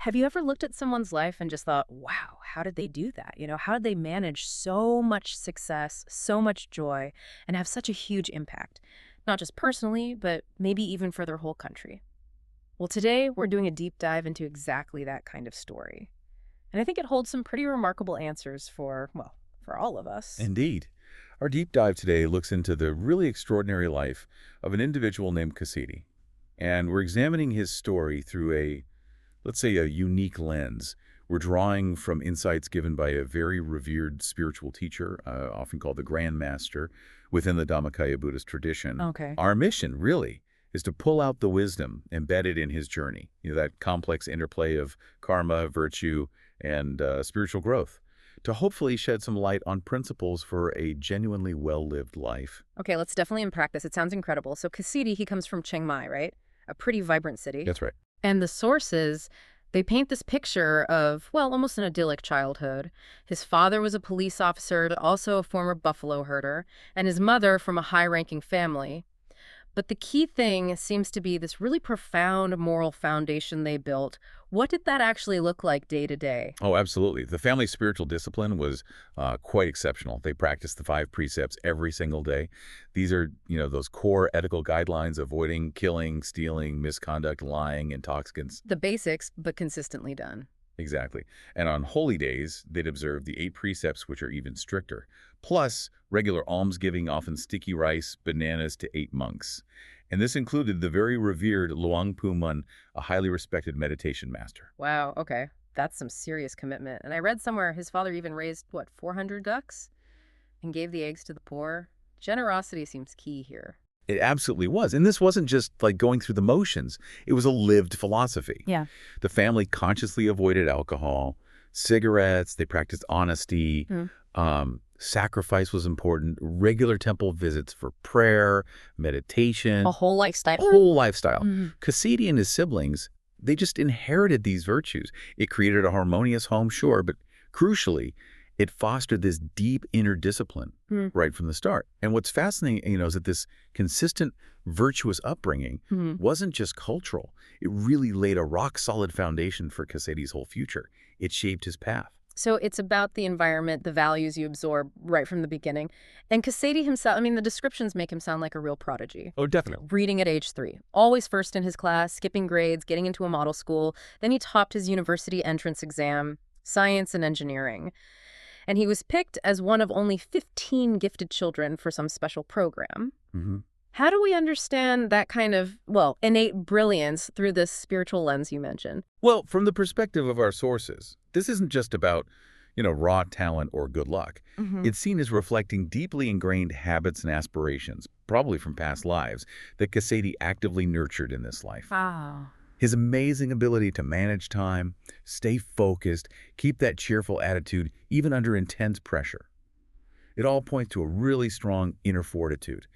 Have you ever looked at someone's life and just thought, wow, how did they do that? How did they manage so much success, so much joy, and have such a huge impact? Not just personally, but maybe even for their whole country. Well, today we're doing a deep dive into exactly that kind of story. And I think it holds some pretty remarkable answers for all of us. Indeed. Our deep dive today looks into the really extraordinary life of an individual named Cassidi. And we're examining his story through let's say, a unique lens. We're drawing from insights given by a very revered spiritual teacher, often called the Grand Master, within the Dhammakaya Buddhist tradition. Okay. Our mission, really, is to pull out the wisdom embedded in his journey, that complex interplay of karma, virtue, and spiritual growth, to hopefully shed some light on principles for a genuinely well-lived life. Okay, let's definitely unpack this. It sounds incredible. So Cassidi, he comes from Chiang Mai, right? A pretty vibrant city. That's right. And the sources, they paint this picture of, well, almost an idyllic childhood. His father was a police officer, but also a former buffalo herder, and his mother from a high-ranking family. But the key thing seems to be this really profound moral foundation they built. What did that actually look like day to day? Oh, absolutely. The family's spiritual discipline was quite exceptional. They practiced the 5 precepts every single day. These are, those core ethical guidelines: avoiding killing, stealing, misconduct, lying, intoxicants. The basics, but consistently done. Exactly. And on holy days, they'd observe the 8 precepts, which are even stricter, plus regular almsgiving, often sticky rice, bananas to 8 monks. And this included the very revered Luang Pu Mun, a highly respected meditation master. Wow, okay. That's some serious commitment. And I read somewhere his father even raised, 400 ducks? And gave the eggs to the poor? Generosity seems key here. It absolutely was. And this wasn't just like going through the motions. It was a lived philosophy. Yeah. The family consciously avoided alcohol, cigarettes, they practiced honesty, sacrifice was important, regular temple visits for prayer, meditation. A whole lifestyle. Whole lifestyle. Cassidi and his siblings, they just inherited these virtues. It created a harmonious home, sure, but crucially, it fostered this deep inner discipline right from the start. And what's fascinating, is that this consistent, virtuous upbringing wasn't just cultural. It really laid a rock-solid foundation for Cassidi's whole future. It shaped his path. So it's about the environment, the values you absorb right from the beginning. And Cassidi himself, the descriptions make him sound like a real prodigy. Oh, definitely. Reading at age 3, always first in his class, skipping grades, getting into a model school. Then he topped his university entrance exam, science and engineering. And he was picked as one of only 15 gifted children for some special program. How do we understand that kind of, innate brilliance through this spiritual lens you mentioned? Well, from the perspective of our sources, this isn't just about, raw talent or good luck. It's seen as reflecting deeply ingrained habits and aspirations, probably from past lives, that Cassidi actively nurtured in this life. Wow. His amazing ability to manage time, stay focused, keep that cheerful attitude, even under intense pressure. It all points to a really strong inner fortitude.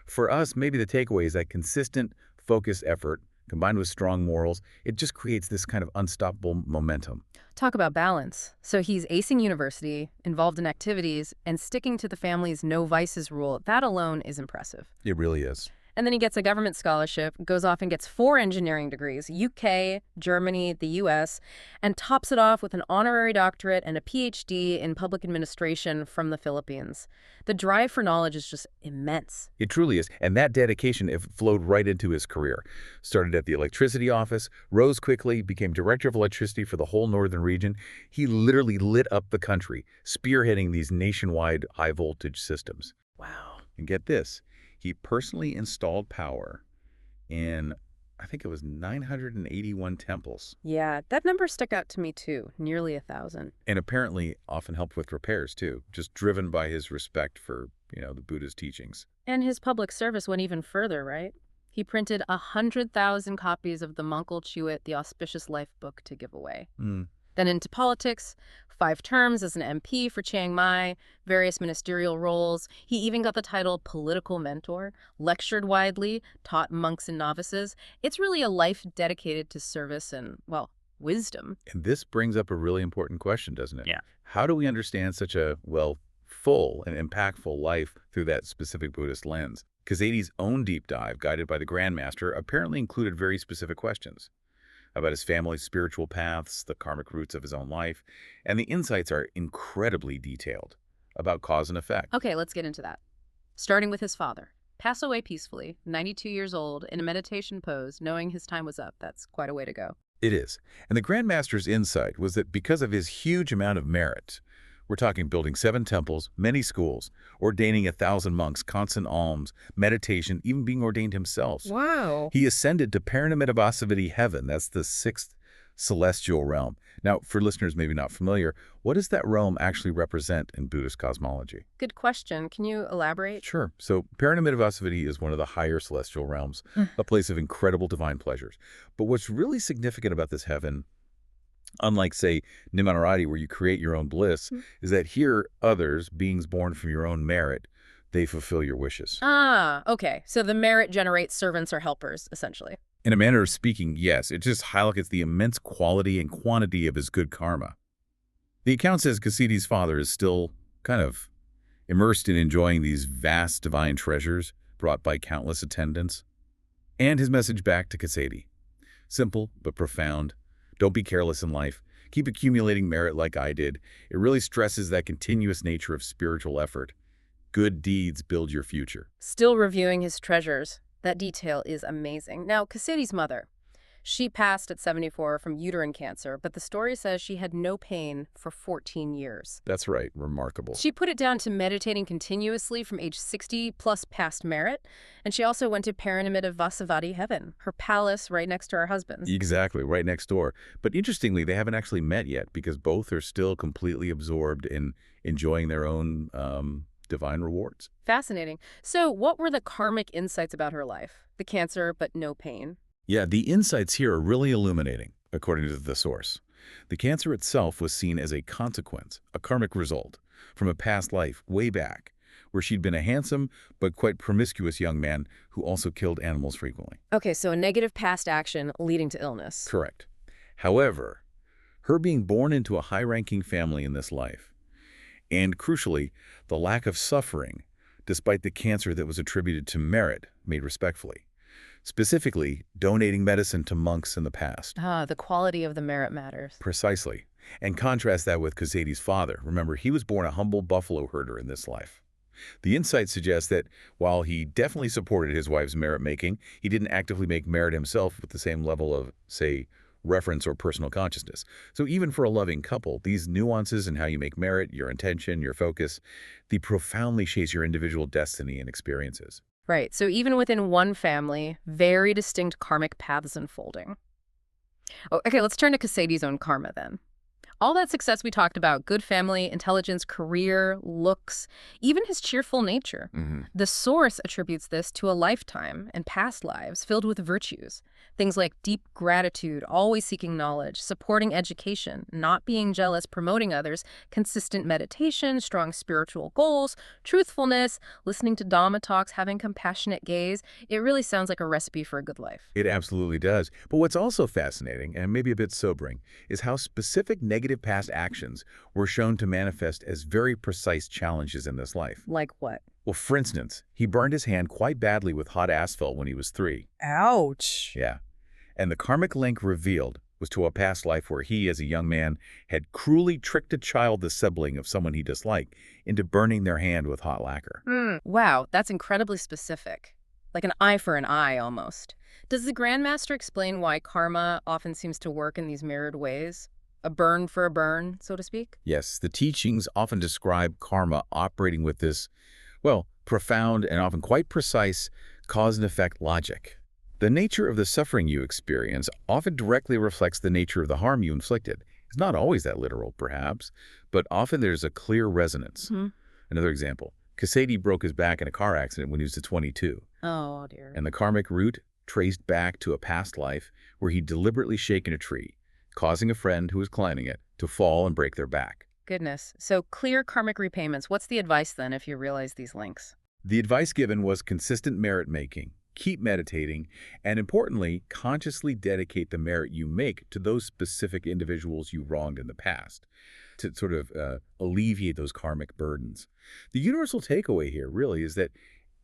For us, maybe the takeaway is that consistent, focused effort, combined with strong morals, it just creates this kind of unstoppable momentum. Talk about balance. So he's acing university, involved in activities, and sticking to the family's no vices rule. That alone is impressive. It really is. And then he gets a government scholarship, goes off and gets 4 engineering degrees, UK, Germany, the US, and tops it off with an honorary doctorate and a PhD in public administration from the Philippines. The drive for knowledge is just immense. It truly is. And that dedication, it flowed right into his career. Started at the electricity office, rose quickly, became director of electricity for the whole northern region. He literally lit up the country, spearheading these nationwide high-voltage systems. Wow. And get this. He personally installed power in, I think it was 981 temples. Yeah, that number stuck out to me too, nearly 1,000. And apparently often helped with repairs too, just driven by his respect for, the Buddhist teachings. And his public service went even further, right? He printed 100,000 copies of the Mongkol Chewit, The Auspicious Life book to give away. Then into politics, 5 terms as an MP for Chiang Mai, various ministerial roles. He even got the title political mentor, lectured widely, taught monks and novices. It's really a life dedicated to service and, wisdom. And this brings up a really important question, doesn't it? Yeah. How do we understand such a, full and impactful life through that specific Buddhist lens? Cassadi's own deep dive, guided by the Grand Master, apparently included very specific questions. about his family's spiritual paths, the karmic roots of his own life, and the insights are incredibly detailed about cause and effect. Okay, let's get into that. Starting with his father. Pass away peacefully, 92 years old, in a meditation pose, knowing his time was up. That's quite a way to go. It is. And the Grand Master's insight was that because of his huge amount of merit, we're talking building 7 temples, many schools, ordaining 1,000 monks, constant alms, meditation, even being ordained himself. Wow. He ascended to Parinamidavasavati heaven. That's the 6th celestial realm. Now, for listeners maybe not familiar, what does that realm actually represent in Buddhist cosmology? Good question. Can you elaborate? Sure. So Parinamidavasavati is one of the higher celestial realms, a place of incredible divine pleasures. But what's really significant about this heaven, unlike, say, Nimanarati, where you create your own bliss, is that here others, beings born from your own merit, they fulfill your wishes. Ah, okay. So the merit generates servants or helpers, essentially. In a manner of speaking, yes, it just highlights the immense quality and quantity of his good karma. The account says Kassidi's father is still kind of immersed in enjoying these vast divine treasures brought by countless attendants. And his message back to Kassidi. Simple but profound. Don't be careless in life. Keep accumulating merit like I did. It really stresses that continuous nature of spiritual effort. Good deeds build your future. Still reviewing his treasures. That detail is amazing. Now, Kassidi's mother. She passed at 74 from uterine cancer, but the story says she had no pain for 14 years. That's right. Remarkable. She put it down to meditating continuously from age 60 plus past merit, and she also went to Parinamidavasavati heaven, her palace right next to her husband's. Exactly, right next door. But interestingly, they haven't actually met yet because both are still completely absorbed in enjoying their own divine rewards. Fascinating. So what were the karmic insights about her life? The cancer, but no pain. Yeah, the insights here are really illuminating, according to the source. The cancer itself was seen as a consequence, a karmic result, from a past life way back, where she'd been a handsome but quite promiscuous young man who also killed animals frequently. Okay, so a negative past action leading to illness. Correct. However, her being born into a high-ranking family in this life, and crucially, the lack of suffering, despite the cancer that was attributed to merit, made respectfully. Specifically, donating medicine to monks in the past. Ah, the quality of the merit matters. Precisely. And contrast that with Kassidi's father. Remember, he was born a humble buffalo herder in this life. The insight suggests that while he definitely supported his wife's merit-making, he didn't actively make merit himself with the same level of, say, reference or personal consciousness. So even for a loving couple, these nuances in how you make merit, your intention, your focus, they profoundly shape your individual destiny and experiences. Right, so even within one family, very distinct karmic paths unfolding. Oh, okay, let's turn to Kassidi's own karma then. All that success we talked about, good family, intelligence, career, looks, even his cheerful nature. The source attributes this to a lifetime and past lives filled with virtues. Things like deep gratitude, always seeking knowledge, supporting education, not being jealous, promoting others, consistent meditation, strong spiritual goals, truthfulness, listening to Dhamma talks, having compassionate gaze. It really sounds like a recipe for a good life. It absolutely does. But what's also fascinating, and maybe a bit sobering, is how specific negative past actions were shown to manifest as very precise challenges in this life. Like what? Well, for instance, he burned his hand quite badly with hot asphalt when he was 3. Ouch. Yeah. And the karmic link revealed was to a past life where he, as a young man, had cruelly tricked a child, the sibling of someone he disliked, into burning their hand with hot lacquer. Wow, that's incredibly specific. Like an eye for an eye, almost. Does the Grand Master explain why karma often seems to work in these mirrored ways? A burn for a burn, so to speak? Yes, the teachings often describe karma operating with this, well, profound and often quite precise cause and effect logic. The nature of the suffering you experience often directly reflects the nature of the harm you inflicted. It's not always that literal, perhaps, but often there's a clear resonance. Another example, Kassidi broke his back in a car accident when he was 22. Oh, dear. And the karmic root traced back to a past life where he'd deliberately shaken a tree, causing a friend who was climbing it to fall and break their back. Goodness. So clear karmic repayments. What's the advice then if you realize these links? The advice given was consistent merit-making, keep meditating, and importantly, consciously dedicate the merit you make to those specific individuals you wronged in the past to sort of alleviate those karmic burdens. The universal takeaway here really is that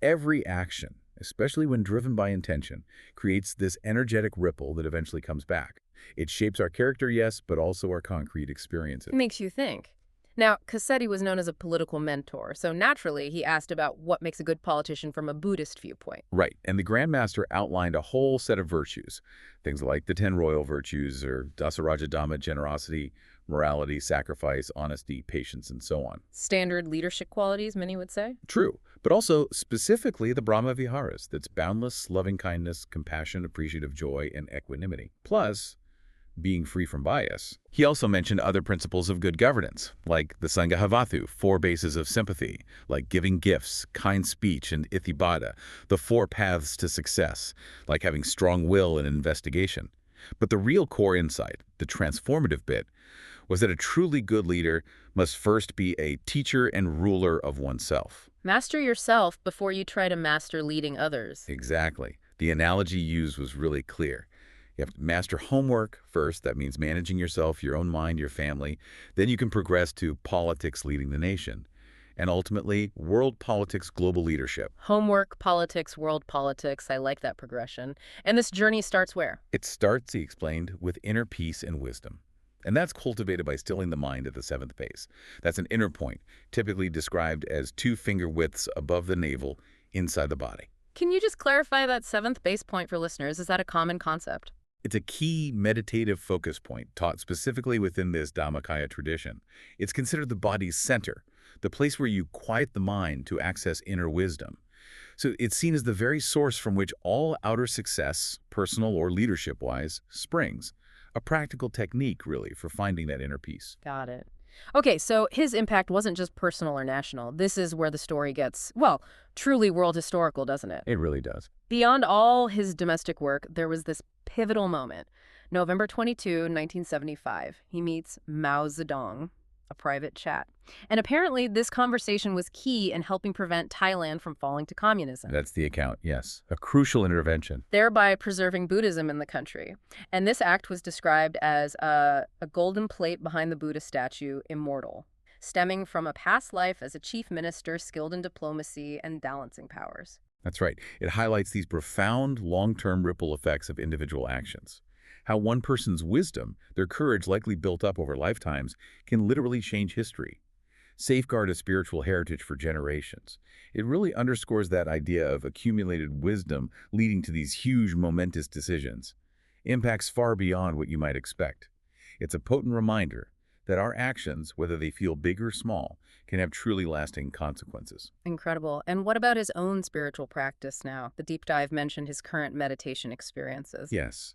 every action, especially when driven by intention, creates this energetic ripple that eventually comes back. It shapes our character, yes, but also our concrete experiences. It makes you think. Now, Cassetti was known as a political mentor, so naturally he asked about what makes a good politician from a Buddhist viewpoint. Right, and the Grand Master outlined a whole set of virtues, things like the 10 royal virtues, or Dasaraja Dhamma, generosity, morality, sacrifice, honesty, patience, and so on. Standard leadership qualities, many would say? True, but also specifically the Brahma Viharas, that's boundless loving-kindness, compassion, appreciative joy, and equanimity. Plus, being free from bias. He also mentioned other principles of good governance, like the Sanghavathu, 4 bases of sympathy, like giving gifts, kind speech, and ithibada, the 4 paths to success, like having strong will and investigation. But the real core insight, the transformative bit, was that a truly good leader must first be a teacher and ruler of oneself. Master yourself before you try to master leading others. Exactly. The analogy used was really clear. You have to master homework first. That means managing yourself, your own mind, your family. Then you can progress to politics leading the nation. And ultimately, world politics, global leadership. Homework, politics, world politics. I like that progression. And this journey starts where? It starts, he explained, with inner peace and wisdom. And that's cultivated by stilling the mind at the 7th base. That's an inner point, typically described as 2 finger widths above the navel, inside the body. Can you just clarify that 7th base point for listeners? Is that a common concept? It's a key meditative focus point taught specifically within this Dhammakaya tradition. It's considered the body's center, the place where you quiet the mind to access inner wisdom. So it's seen as the very source from which all outer success, personal or leadership-wise, springs. A practical technique, really, for finding that inner peace. Got it. Okay, so his impact wasn't just personal or national. This is where the story gets, well, truly world historical, doesn't it? It really does. Beyond all his domestic work, there was this pivotal moment. November 22, 1975. He meets Mao Zedong, a private chat. And apparently this conversation was key in helping prevent Thailand from falling to communism. That's the account, yes. A crucial intervention. Thereby preserving Buddhism in the country. And this act was described as a golden plate behind the Buddha statue, immortal, stemming from a past life as a chief minister skilled in diplomacy and balancing powers. That's right. It highlights these profound, long-term ripple effects of individual actions. How one person's wisdom, their courage likely built up over lifetimes, can literally change history. Safeguard a spiritual heritage for generations. It really underscores that idea of accumulated wisdom leading to these huge, momentous decisions. Impacts far beyond what you might expect. It's a potent reminder that our actions, whether they feel big or small, can have truly lasting consequences. Incredible. And what about his own spiritual practice now? The deep dive mentioned his current meditation experiences. Yes.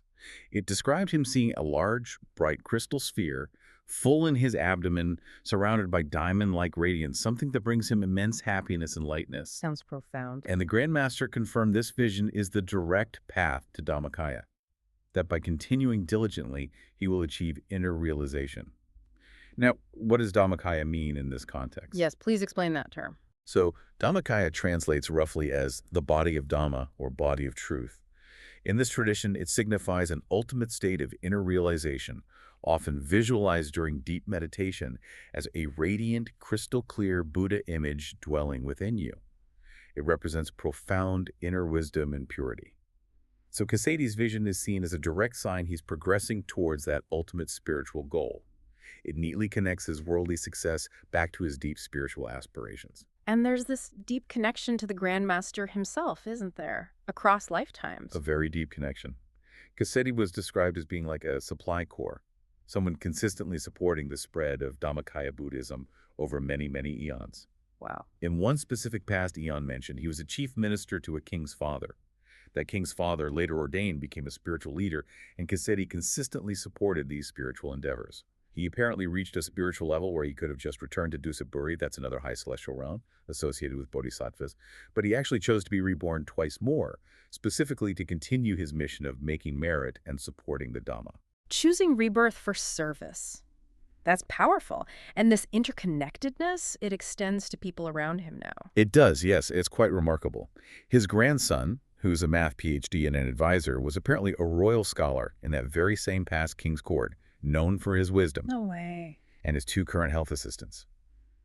It described him seeing a large, bright crystal sphere full in his abdomen, surrounded by diamond-like radiance, something that brings him immense happiness and lightness. Sounds profound. And the Grand Master confirmed this vision is the direct path to Dhammakaya, that by continuing diligently, he will achieve inner realization. Now, what does Dhammakaya mean in this context? Yes, please explain that term. So, Dhammakaya translates roughly as the body of Dhamma, or body of truth. In this tradition, it signifies an ultimate state of inner realization, often visualized during deep meditation as a radiant, crystal-clear Buddha image dwelling within you. It represents profound inner wisdom and purity. So Cassetti's vision is seen as a direct sign he's progressing towards that ultimate spiritual goal. It neatly connects his worldly success back to his deep spiritual aspirations. And there's this deep connection to the Grand Master himself, isn't there? Across lifetimes. A very deep connection. Cassetti was described as being like a supply corps, someone consistently supporting the spread of Dhammakaya Buddhism over many, many eons. Wow. In one specific past eon mentioned, he was a chief minister to a king's father. That king's father, later ordained, became a spiritual leader, and Cassetti consistently supported these spiritual endeavors. He apparently reached a spiritual level where he could have just returned to Dusaburi, that's another high celestial realm associated with bodhisattvas, but he actually chose to be reborn twice more, specifically to continue his mission of making merit and supporting the Dhamma. Choosing rebirth for service. That's powerful. And this interconnectedness, it extends to people around him now. It does, yes. It's quite remarkable. His grandson, who's a math PhD and an advisor, was apparently a royal scholar in that very same past king's court, known for his wisdom. No way. And his 2 current health assistants.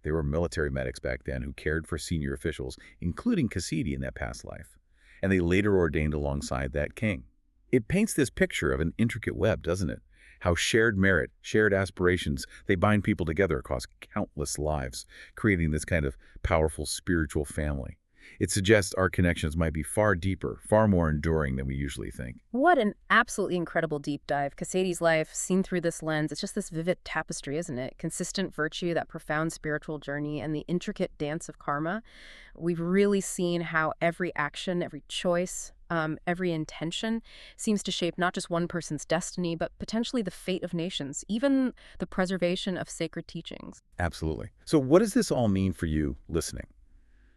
They were military medics back then who cared for senior officials, including Cassetti in that past life. And they later ordained alongside that king. It paints this picture of an intricate web, doesn't it? how shared merit, shared aspirations, they bind people together across countless lives, creating this kind of powerful spiritual family. It suggests our connections might be far deeper, far more enduring than we usually think. What an absolutely incredible deep dive. Cassady's life, seen through this lens, it's just this vivid tapestry, isn't it? Consistent virtue, that profound spiritual journey, and the intricate dance of karma. We've really seen how every action, every choice, every intention seems to shape not just one person's destiny, but potentially the fate of nations, even the preservation of sacred teachings. Absolutely. So what does this all mean for you listening?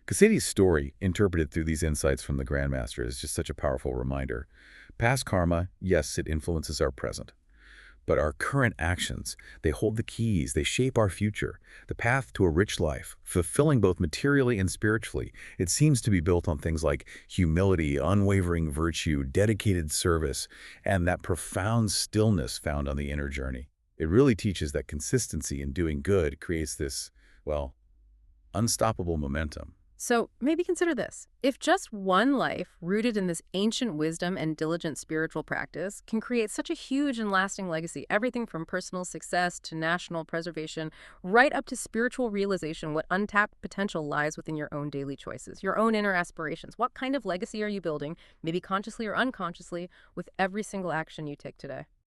Cassady's story, interpreted through these insights from the Grandmaster, is just such a powerful reminder. Past karma, yes, it influences our present. But our current actions, they hold the keys, they shape our future. The path to a rich life, fulfilling both materially and spiritually, it seems to be built on things like humility, unwavering virtue, dedicated service, and that profound stillness found on the inner journey. It really teaches that consistency in doing good creates this, well, unstoppable momentum. So maybe consider this. If just one life rooted in this ancient wisdom and diligent spiritual practice can create such a huge and lasting legacy, everything from personal success to national preservation, right up to spiritual realization, what untapped potential lies within your own daily choices, your own inner aspirations. What kind of legacy are you building, maybe consciously or unconsciously, with every single action you take today?